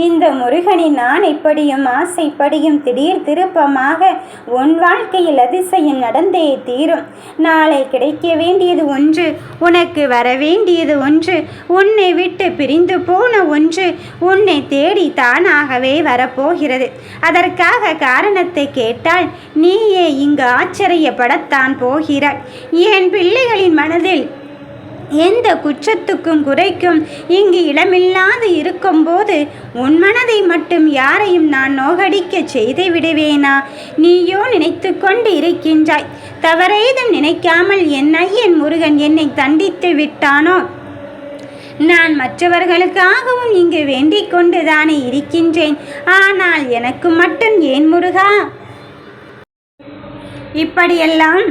இந்த முருகனின் ஆணைப்படியும் ஆசைப்படியும் திடீர் திருப்பமாக உன் வாழ்க்கையில் அதிசயம் நடந்தே தீரும். நாளை கிடைக்க வேண்டியது ஒன்று, உனக்கு வர வேண்டியது ஒன்று, உன்னை விட்டு பிரிந்து போன ஒன்று உன்னை தேடி தானாகவே வரப்போகிறது. அதற்காக காரணத்தை கேட்டால் நீயே இங்கு ஆச்சரியப்படத்தான் போகிறாய். என் பிள்ளைகளின் மனதில் எந்த குற்றத்துக்கும் குறைக்கும் இங்கு இடமில்லாது இருக்கும்போது உன் மனதை மட்டும் யாரையும் நான் நோகடிக்க செய்து விடுவேனா? நீயோ நினைத்து கொண்டு இருக்கின்றாய். தவறேதும் நினைக்காமல் என் ஐயன் முருகன் என்னை தண்டித்து விட்டானோ? நான் மற்றவர்களுக்காகவும் இங்கு வேண்டிக் கொண்டுதானே இருக்கின்றேன். ஆனால் எனக்கு மட்டும் ஏன் முருகா இப்படியெல்லாம்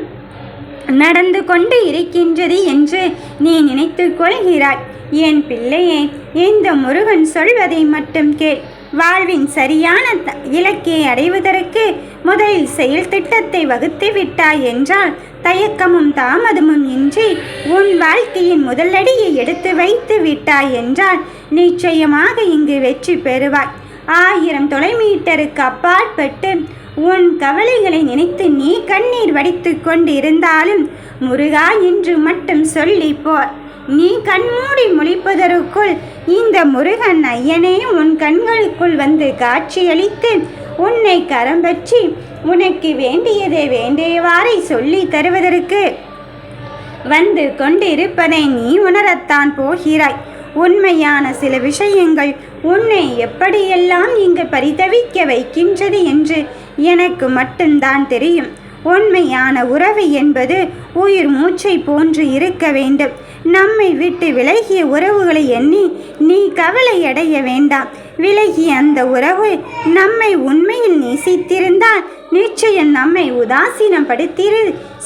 நடந்து கொண்டு இருக்கின்றது என்று நீ நினைத்து கொள்கிறாய். என் பிள்ளையே, இந்த முருகன் சொல்வதை மட்டும் கேள். வாழ்வின் சரியான இலக்கை அடைவதற்கு முதலில் செயல் திட்டத்தை வகுத்து விட்டாய் என்றால் தயக்கமும் தாமதமும் இன்றி உன் வாழ்க்கையின் முதலடியை எடுத்து வைத்து விட்டாய் என்றால் நிச்சயமாக இங்கு வெற்றி பெறுவாய். 1000 கிலோமீட்டருக்கு அப்பாற்பட்டு உன் கவலைகளை நினைத்து நீ கண்ணீர் வடித்து கொண்டு இருந்தாலும் முருகா என்று மட்டும் சொல்லி போர். நீ கண்மூடி முழிப்பதற்குள் இந்த முருகன் ஐயனே உன் கண்களுக்குள் வந்து காட்சியளித்து உன்னை கரம் பற்றி உனக்கு வேண்டியதை வேண்டியவாறை சொல்லி தருவதற்கு வந்து கொண்டிருப்பதை நீ உணரத்தான் போகிறாய். உண்மையான சில விஷயங்கள் உன்னை எப்படியெல்லாம் இங்கு பரிதவிக்க வைக்கின்றது என்று எனக்கு மட்டும்தான் தெரியும். உண்மையான உறவு என்பது உயிர் மூச்சை போன்று இருக்க வேண்டும். நம்மை விட்டு விலகிய உறவுகளை எண்ணி நீ கவலை அடைய வேண்டாம். விலகிய அந்த உறவு நம்மை உண்மையில் நேசித்திருந்தால் நிச்சயம் நம்மை உதாசீனப்படுத்தி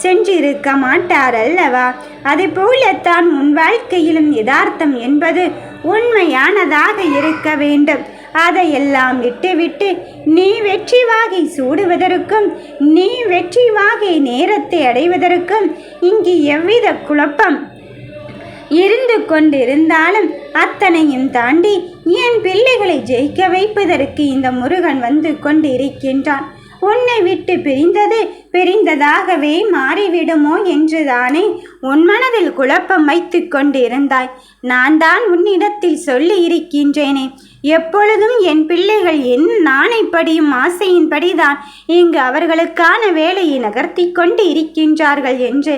சென்றிருக்க மாட்டார் அல்லவா? அதுபோலத்தான் உன் வாழ்க்கையிலும் யதார்த்தம் என்பது உண்மையானதாக இருக்க வேண்டும். அதையெல்லாம் விட்டுவிட்டு நீ வெற்றி வாகை சூடுவதற்கும் நீ வெற்றி வாகை நேரத்தை அடைவதற்கும் இங்கு எவ்வித குழப்பம் இருந்து கொண்டிருந்தாலும் அத்தனையும் தாண்டி என் பிள்ளைகளை ஜெயிக்க வைப்பதற்கு இந்த முருகன் வந்து கொண்டு இருக்கின்றான். உன்னை விட்டு பிரிந்ததாகவே மாறிவிடுமோ என்றுதானே உன் மனதில் குழப்பம் வைத்து கொண்டிருந்தாய். நான் தான் உன்னிடத்தில் சொல்லி இருக்கின்றேனே, எப்பொழுதும் என் பிள்ளைகள் என் நாணைப்படியும் ஆசையின்படிதான் இங்கு அவர்களுக்கான வேலையை நகர்த்தி கொண்டு இருக்கின்றார்கள் என்று.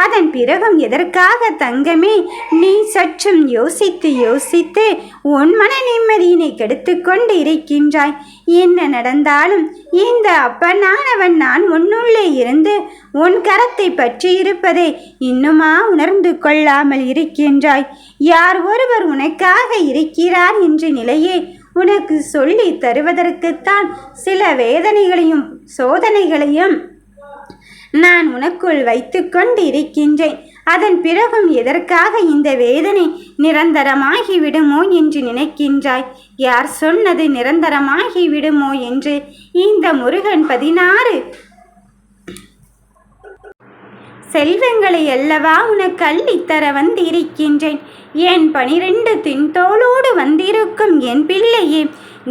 அதன் பிறகும் எதற்காக தங்கமே நீ சற்றும் யோசித்து உன் மன நிம்மதியினை கெடுத்து கொண்டு இருக்கின்றாய்? என்ன நடந்தாலும் இந்த அப்பனானவன் நான் உன்னுள்ளே இருந்து உன் கரத்தை பற்றி இருப்பதை இன்னுமா உணர்ந்து கொள்ளாமல் இருக்கின்றாய்? யார் ஒருவர் உனக்காக இருக்கிறார் என்ற நிலையே உனக்கு சொல்லி தருவதற்குத்தான் சில வேதனைகளையும் சோதனைகளையும் நான் உனக்குள் வைத்து கொண்டு இருக்கின்றேன். அதன் பிறகும் எதற்காக இந்த வேதனை நிரந்தரமாகி விடுமோ என்று நினைக்கின்றாய்? யார் சொன்னது நிரந்தரமாகி விடுமோ என்று? இந்த முருகன் 16 செல்வங்களை அல்லவா உனக்கு அள்ளித்தர வந்திருக்கின்றேன். என் 12 தின்தோளோடு வந்திருக்கும் என் பிள்ளையே,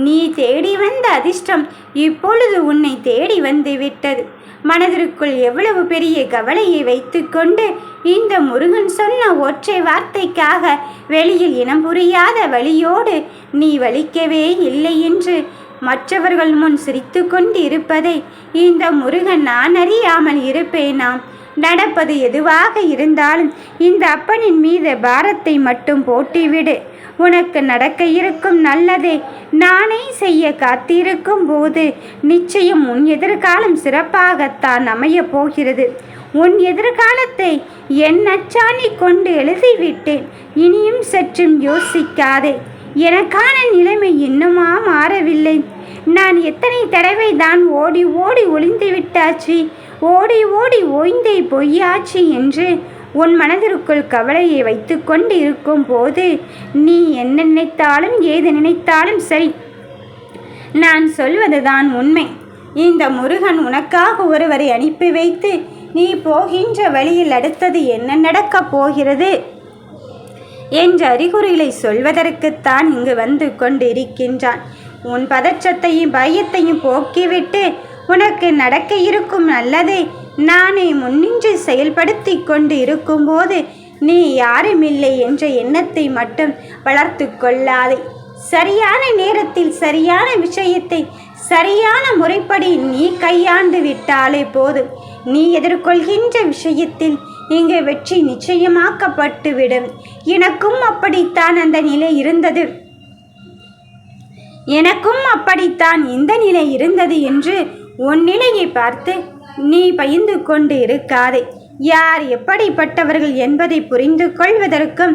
நீ தேடி வந்த அதிர்ஷ்டம் இப்பொழுது உன்னை தேடி வந்து விட்டது. மனதிற்குள் எவ்வளவு பெரிய கவலையை வைத்து கொண்டு இந்த முருகன் சொன்ன ஒற்றை வார்த்தைக்காக வெளியில் இனம் புரியாத வலியோடு நீ வலிக்கவே இல்லை என்று மற்றவர்கள் முன் சிரித்து கொண்டு இருப்பதை இந்த முருகன் நான் அறியாமல் இருப்பேனாம்? நடப்பது எதுவாக இருந்தாலும் இந்த அப்பனின் மீது பாரத்தை மட்டும் போட்டிவிடு. உனக்கு நடக்க இருக்கும் நல்லதே நானே செய்ய காத்திருக்கும் போது நிச்சயம் உன் எதிர்காலம் சிறப்பாகத்தான் அமையப் போகிறது. உன் எதிர்காலத்தை என் அச்சாணி கொண்டு எழுதிவிட்டேன். இனியும் சற்றும் யோசிக்காதே. எனக்கான நிலைமை இன்னுமா மாறவில்லை? நான் எத்தனை தடவை தான் ஓடி ஒளிந்து விட்டாச்சு, ஓடி ஓய்ந்தே பொய்யாச்சு என்று உன் மனதிற்குள் கவலையை வைத்து கொண்டு இருக்கும் போது நீ என்ன நினைத்தாலும் ஏது நினைத்தாலும் சரி, நான் சொல்வதுதான் உண்மை. இந்த முருகன் உனக்காக ஒருவரை அனுப்பி வைத்து நீ போகின்ற வழியில் அடுத்தது என்ன நடக்கப் போகிறது என்ற அறிகுறிகளை சொல்வதற்குத்தான் இங்கு வந்து கொண்டிருக்கின்றான். உன் பதற்றத்தையும் பயத்தையும் போக்கிவிட்டு உனக்கு நடக்க இருக்கும் நல்லதை நானே முன்னின்று செயல்படுத்தி கொண்டு இருக்கும்போது நீ யாருமில்லை என்ற எண்ணத்தை மட்டும் வளர்த்து கொள்ளாதே. சரியான நேரத்தில் சரியான விஷயத்தை சரியான முறைப்படி நீ கையாண்டு விட்டாலே போதும். நீ எதிர்கொள்கின்ற விஷயத்தில் இங்கு வெற்றி நிச்சயமாக்கப்பட்டுவிடும். எனக்கும் அப்படித்தான் அந்த நிலை இருந்தது, எனக்கும் அப்படித்தான் இந்த நிலை இருந்தது என்று உன் நிலையை பார்த்து நீ பயந்து கொண்டு இருக்காதே. யார் எப்படிப்பட்டவர்கள் என்பதை புரிந்து கொள்வதற்கும்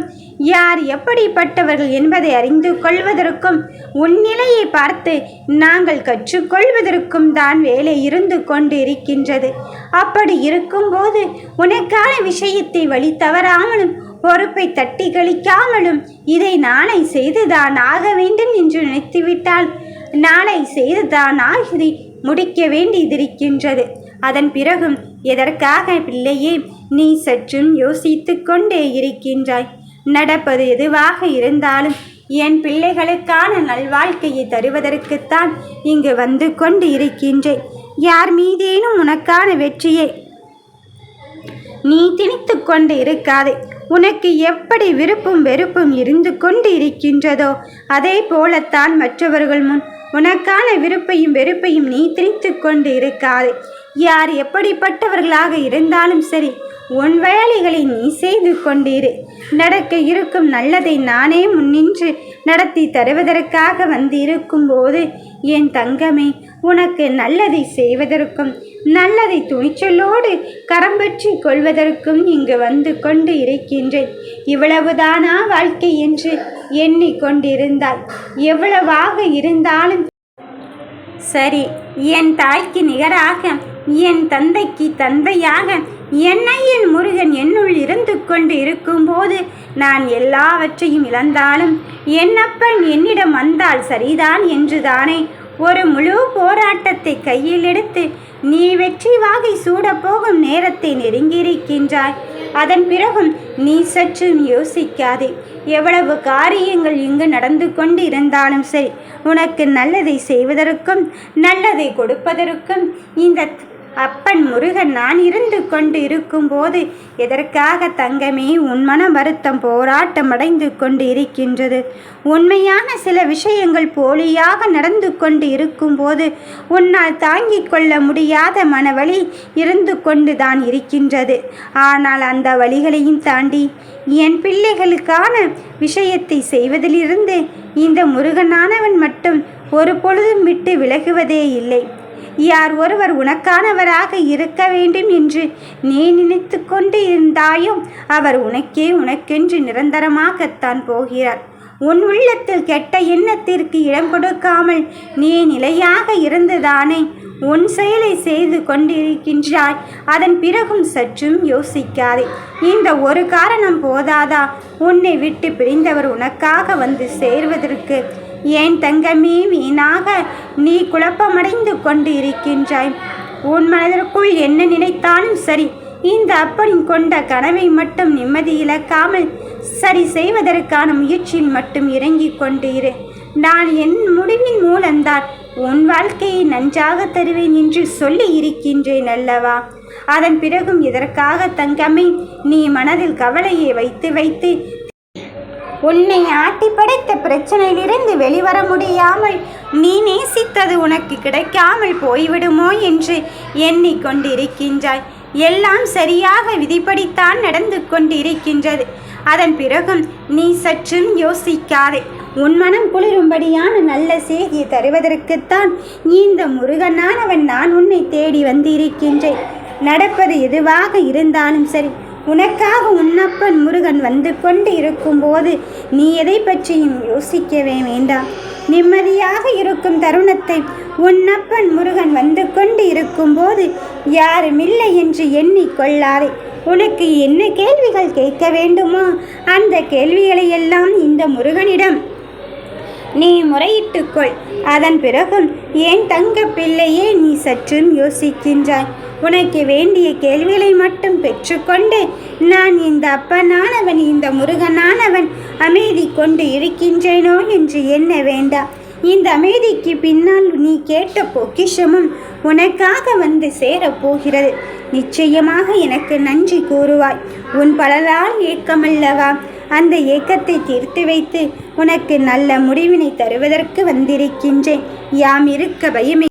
யார் எப்படிப்பட்டவர்கள் என்பதை அறிந்து கொள்வதற்கும் உன் நிலையை பார்த்து நாங்கள் கற்றுக்கொள்வதற்கும் தான் வேலை இருந்து கொண்டு இருக்கின்றது. அப்படி இருக்கும்போது உனக்கான விஷயத்தை வழி தவறாமலும் பொறுப்பை தட்டி கழிக்காமலும் இதை நாளை செய்துதான் ஆக வேண்டும் என்று நினைத்துவிட்டால் நாளை செய்துதான் ஆகி முடிக்க வேண்டியதிருக்கின்றது. அதன் பிறகும் எதற்காக பிள்ளையே நீ சற்றும் யோசித்து கொண்டே இருக்கின்றாய்? நடப்பது எதுவாக இருந்தாலும் என் பிள்ளைகளுக்கான நல்வாழ்க்கையை தருவதற்குத்தான் இங்கு வந்து கொண்டு இருக்கின்றேன். யார் மீதேனும் உனக்கான வெற்றியை நீ திணித்து கொண்டு இருக்காதே. உனக்கு எப்படி விருப்பும் வெறுப்பும் இருந்து கொண்டு இருக்கின்றதோ அதே போலத்தான் மற்றவர்கள் முன் உனக்கான விருப்பையும் வெறுப்பையும் நீ திணித்து கொண்டு இருக்காதே. யார் எப்படிப்பட்டவர்களாக இருந்தாலும் சரி, உன் வேலைகளை நீ செய்து கொண்டிரு. நடக்க இருக்கும் நல்லதை நானே முன்னின்று நடத்தி தருவதற்காக வந்து இருக்கும்போது என் தங்கமே, உனக்கு நல்லதை செய்வதற்கும் நல்லதை துணிச்சலோடு கரம்பற்றி கொள்வதற்கும் இங்கு வந்து கொண்டு இருக்கின்றேன். இவ்வளவுதானா வாழ்க்கை என்று எண்ணிக்கொண்டிருந்தாய்? எவ்வளவாக இருந்தாலும் சரி, என் தாய்க்கு நிகராக என் தந்தைக்கு தந்தையாக என்னை என் முருகன் என்னுள் இருந்து கொண்டு இருக்கும்போது நான் எல்லாவற்றையும் இழந்தாலும் என் அப்பன் என்னிடம் வந்தால் சரிதான் என்றுதானே ஒரு முழு போராட்டத்தை கையில் எடுத்து நீ வெற்றி வாகை சூடப்போகும் நேரத்தை நெருங்கியிருக்கின்றாய். அதன் பிறகும் நீ சற்றும் யோசிக்காதே. எவ்வளவு காரியங்கள் இங்கு நடந்து கொண்டு இருந்தாலும் சரி, உனக்கு நல்லதை செய்வதற்கும் நல்லதை கொடுப்பதற்கும் இந்த அப்பன் முருகன் நான் இருந்து கொண்டு இருக்கும்போது எதற்காக தங்கமே உன் மன வருத்தம் போராட்டம் அடைந்து கொண்டு இருக்கின்றது? உண்மையான சில விஷயங்கள் போலியாக நடந்து கொண்டு இருக்கும்போது உன்னால் தாங்கிக் கொள்ள முடியாத மனவலி இருந்து கொண்டு தான் இருக்கின்றது. ஆனால் அந்த வழிகளையும் தாண்டி என் பிள்ளைகளுக்கான விஷயத்தை செய்வதிலிருந்து இந்த முருகனானவன் மட்டும் ஒரு பொழுதும் விட்டு விலகுவதே இல்லை. யார் ஒருவர் உனக்கானவராக இருக்க வேண்டும் என்று நீ நினைத்து கொண்டு இருந்தாயோ அவர் உனக்கென்று நிரந்தரமாகத்தான் போகிறார். உன் உள்ளத்தில் கெட்ட எண்ணத்திற்கு இடம் கொடுக்காமல் நீ நிலையாக இருந்துதானே உன் செயலை செய்து கொண்டிருக்கின்றாய். அதன் பிறகும் சற்றும் யோசிக்காதே. இந்த ஒரு காரணம் போதாதா உன்னை விட்டு பிரிந்தவர் உனக்காக வந்து சேர்வதற்கு? ஏன் தங்கமே, வீணாக நீ குழப்பமடைந்து கொண்டு இருக்கின்றாய். உன் மனதிற்குள் என்ன நினைத்தாலும் சரி, இந்த அப்பனின் கொண்ட கனவை மட்டும் நிம்மதி இழக்காமல் சரி செய்வதற்கான முயற்சியில் மட்டும் இறங்கி கொண்டு இரு. நான் என் முடிவின் மூலம்தான் உன் வாழ்க்கையை நன்றாக தருவேன் என்று சொல்லி இருக்கின்றேன் அல்லவா? அதன் பிறகும் எதற்காக தங்கமே நீ மனதில் கவலையை வைத்து வைத்து உன்னை ஆட்டி படைத்த பிரச்சனையிலிருந்து வெளிவர முடியாமல் நீ நேசித்தது உனக்கு கிடைக்காமல் போய்விடுமோ என்று எண்ணிக்கொண்டிருக்கின்றாய்? எல்லாம் சரியாக விதிப்படித்தான் நடந்து கொண்டிருக்கின்றது. அதன் பிறகும் நீ சற்றும் யோசிக்காதே. உன் மனம் குளிரும்படியான நல்ல செய்தியை தருவதற்குத்தான் இந்த முருகனானவன் நான் உன்னை தேடி வந்திருக்கின்றேன். நடப்பது எதுவாக இருந்தாலும் சரி, உனக்காக உன்னப்பன் முருகன் வந்து கொண்டு இருக்கும்போது நீ எதை பற்றியும் யோசிக்கவே வேண்டாம். நிம்மதியாக இருக்கும் தருணத்தை உன்னப்பன் முருகன் வந்து கொண்டு இருக்கும்போது யாருமில்லை என்று எண்ணிக்கொள்ளாதே. உனக்கு என்ன கேள்விகள் கேட்க வேண்டுமோ அந்த கேள்விகளை எல்லாம் இந்த முருகனிடம் நீ முறையிட்டுக்கொள். அதன் பிறகும் ஏன் தங்க பிள்ளையே நீ சற்றும் யோசிக்கின்றாய்? உனக்கு வேண்டிய கேள்விகளை மட்டும் பெற்றுக்கொண்டு நான் இந்த அப்பனானவன், இந்த முருகனானவன் அமைதி கொண்டு இருக்கின்றேனோ என்று எண்ண வேண்டாம். இந்த அமைதிக்கு பின்னால் நீ கேட்ட பொக்கிஷமும் உனக்காக வந்து சேரப்போகிறது. நிச்சயமாக எனக்கு நன்றி கூறுவாய். உன் பலரால் ஏக்கமல்லவா, அந்த ஏக்கத்தை தீர்த்து வைத்து உனக்கு நல்ல முடிவினை தருவதற்கு வந்திருக்கின்றேன். யாம் இருக்க பயமே.